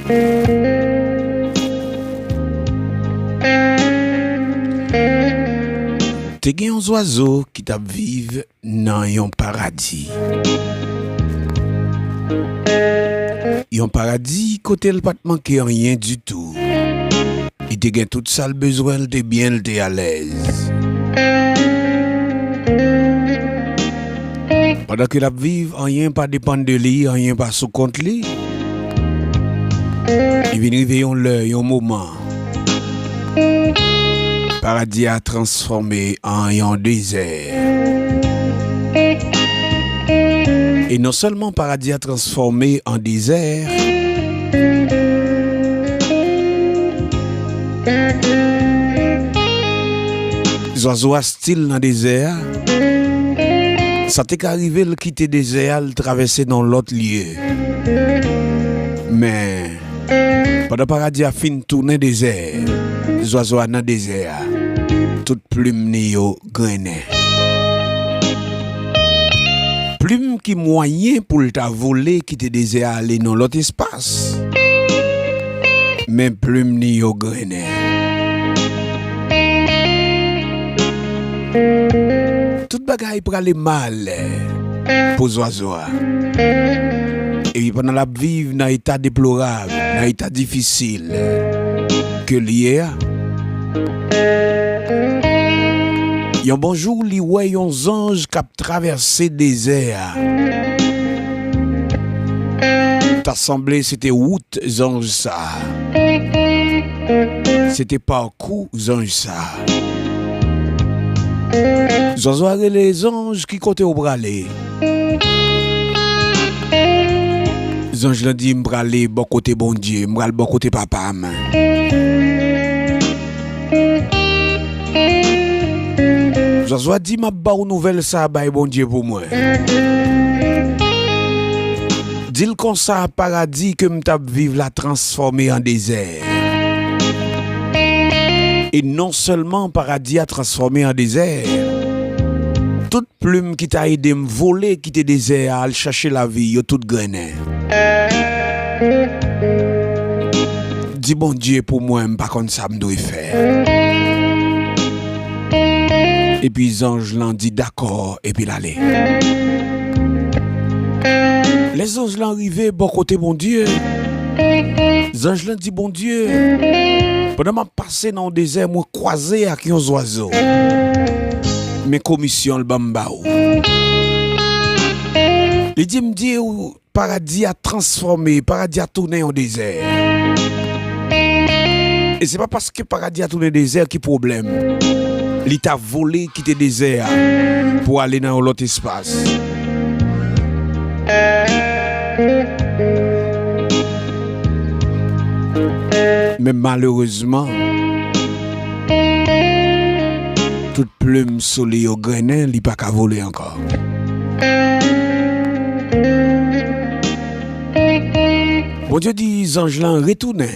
Te gen yon oiseau qui t'a vive dans yon paradis. Yon paradis côté le pas manquer rien du tout. Il te gen tout ça le besoin, il te bien, il te à l'aise. Pendant que la vive, rien pas dépend de lui, rien pas sous compte lui. Il vient arriver un moment. Paradis a transformé en un désert. Et non seulement paradis a transformé en désert, les oiseaux style dans le désert, ça t'est qu'arrivé le quitter le désert, le traverser dans l'autre lieu. Mais pendant paradis a fin tourner désert, les oiseaux dans le désert, toute plume néo grené. Plume qui moyen pour t'a voler quitter désert aller dans l'autre espace. Mais plume néo grené. Tout bagaille pour aller mal pour les oiseaux. Et puis pendant la vivre dans un état déplorable, dans un état difficile, que l'hier, yon bonjour, li wè yon ange qui a traversé le désert. T'as semblé c'était route ange ça. C'était parcours ange ça. Zozo les anges qui côté au bralé. Les anges l'ont dit m'bralé bon côté bon Dieu, m'bral bon côté papa. Zozo dit m'a ba ou nouvelle ça bay bon Dieu pour moi. Dis le comme ça paradis que m't'a vivre la transformer en désert. Et non seulement paradis a transformé en désert, toute plume qui t'a aidé me voler, qui t'est désert, à chercher la vie, yo toute grené. Dis bon Dieu pour moi, pas comme ça me doit faire. Et puis les anges l'ont dit d'accord, et puis l'aller. Les anges l'ont arrivé, bon côté bon Dieu. Les anges l'ont dit bon Dieu. Pendant que je passe dans le désert, je croisé avec un oiseau. Mes commissions, le bambao. Il dit, me dit, paradis a transformé, paradis a tourné en désert. Et c'est pas parce que paradis a tourné en désert qui est problème. Il t'a volé, quitté désert pour aller dans l'autre espace. Mais malheureusement, toute plume soleil au grenin, il n'y a pas qu'à voler encore. Bon Dieu dit, les anges l'ont retourné.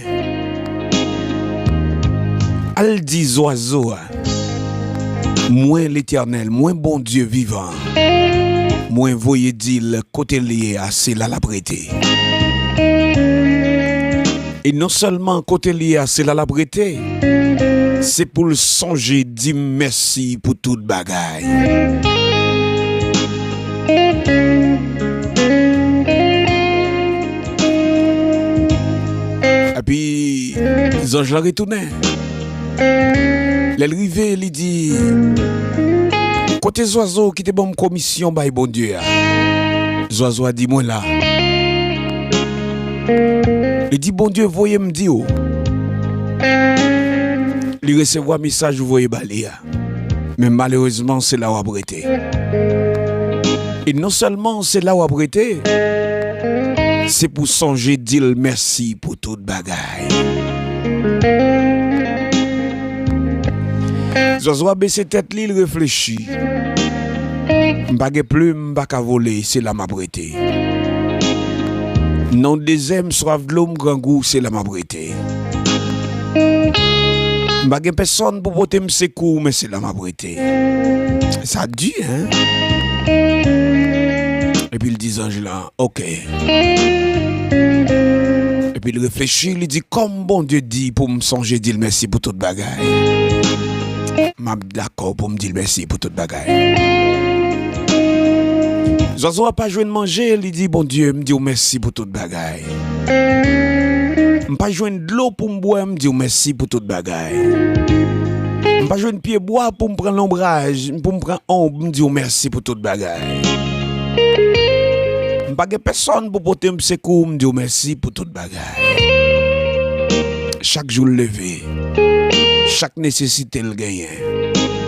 Al dit oiseaux, moins l'éternel, moins bon Dieu vivant, moins voyez dit le côté lié à c'est là la prêter. Et non seulement côté lié à c'est là la prêter, c'est pour le songer dire merci pour toute bagaille. Et puis, les anges l'ont retourné. L'arrivée, il dit, côté oiseaux qui te bonne commission, bah bon Dieu. Les oiseaux a dit, moi là. Il dit, bon Dieu, voyez me dire. Il recevoir un message, vous voyez baler. Mais malheureusement, c'est là où abrité. Et non seulement c'est là où abrité, c'est pour songer dire merci pour toute bagaille. Zozo a baissé tête, il réfléchit. M'bagé plus, m'baka voler, c'est là m'abrité. Non deuxième soif de l'homme grand goût, c'est là m'abrité. M'bagé personne pour porter m'secours, mais c'est là m'abrité. Ça dit, hein? Et puis il dit ange là, ok. Et puis puis il réfléchit, il dit comme bon Dieu dit pour me songer, dire merci pour toute bagaille. M'a d'accord pour me dire merci pour toute bagaille. Zozo a pas joué de manger, il dit bon Dieu, me dit merci pour toute bagaille. Pas joué de l'eau pour me boire, me dit merci pour toute bagaille. Pas joué de pied bois pour me prendre l'ombrage, pour me prendre ombre, me dit merci pour toute bagaille. Pas de personne pour porter me secours, me dit merci pour toute bagaille. Chaque jour levé, chaque nécessité le gagne,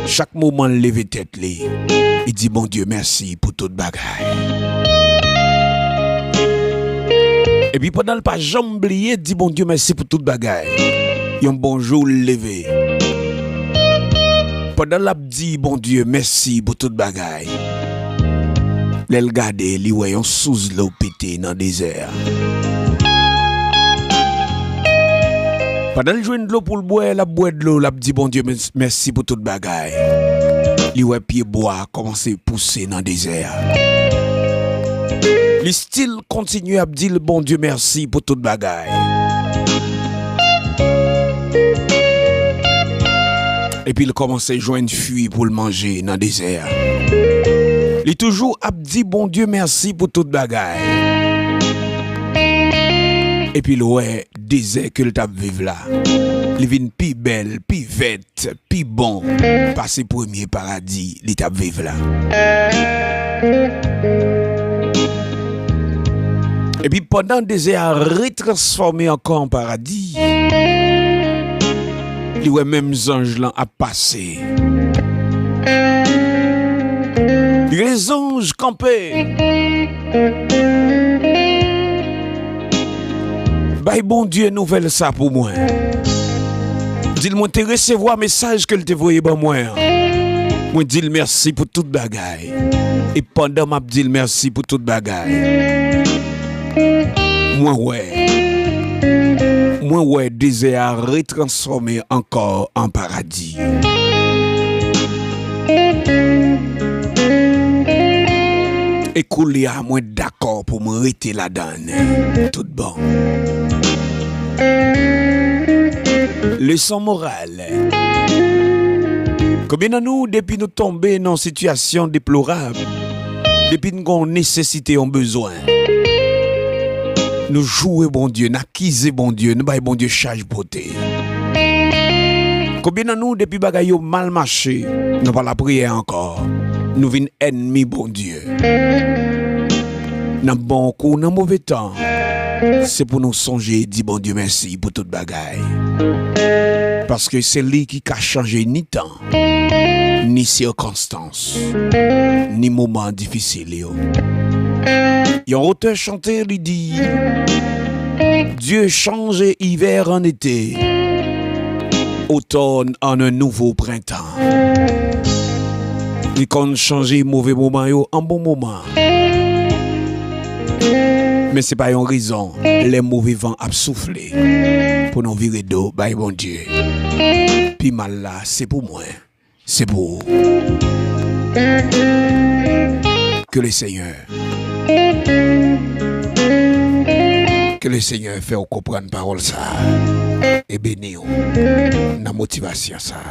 chaque moment levé tête li, il dit bon Dieu merci pour toute bagaille. Et puis pendant le pas jamais oublié, dit bon Dieu merci pour toute bagaille. Un bonjour levé. Pendant l'a dit bon Dieu merci pour toute bagaille. L'el gade li wè yon sous l'eau pété dans le désert. Pendant le joint de l'eau pour le boire, la boire de l'eau, l'a dit bon Dieu merci pour toute bagaille. Li wè pied bois commencer pousser dans le désert. Le style continue à dire bon Dieu merci pour toute bagaille. Et puis il commence à joindre fuir pour le manger dans le désert. Il toujours a dit bon Dieu merci pour toute bagaille. Et puis le désert que le t'a vivre là. Il vient plus belle, plus vête, plus bon. Passer premier paradis, il t'a vivre là. Et puis pendant le désert retransformé encore en paradis. Il ouais même anges là a passé. Les anges campés. Bye bon Dieu nouvelle ça pour moi. Dis-moi te recevoir message que te voyé ba moi. Moi dis merci pour toute bagaille. Et pendant m'a dit merci pour toute bagaille. Moi ouais désert retransformé encore en paradis. Écoulé à moi d'accord pour me rester là-dedans. Tout bon. Leçon morale. Combien de nous, depuis nous tomber dans une situation déplorable, depuis nous avons nécessité, un besoin, nous jouer bon Dieu, nous acquiser bon Dieu, nous bailler bon Dieu charge beauté. Combien de nous, depuis bagaille mal marché, nous pas la prière encore. Nous venons ennemis bon Dieu. Dans bon coup, dans mauvais temps, c'est pour nous songer, dit bon Dieu merci pour toute bagaille. Parce que c'est lui qui a changé ni temps, ni circonstances, ni moments difficiles. Il y a un auteur chanteur lui dit Dieu change hiver en été, automne en un nouveau printemps. Il compte changer mauvais moment en bon moment. Mais c'est pas une raison. Les mauvais vents a soufflé pour nous virer d'eau, bye bon Dieu. Puis mal là, c'est pour moi. C'est pour que le Seigneur fait comprendre parole ça et bénir la motivation ça.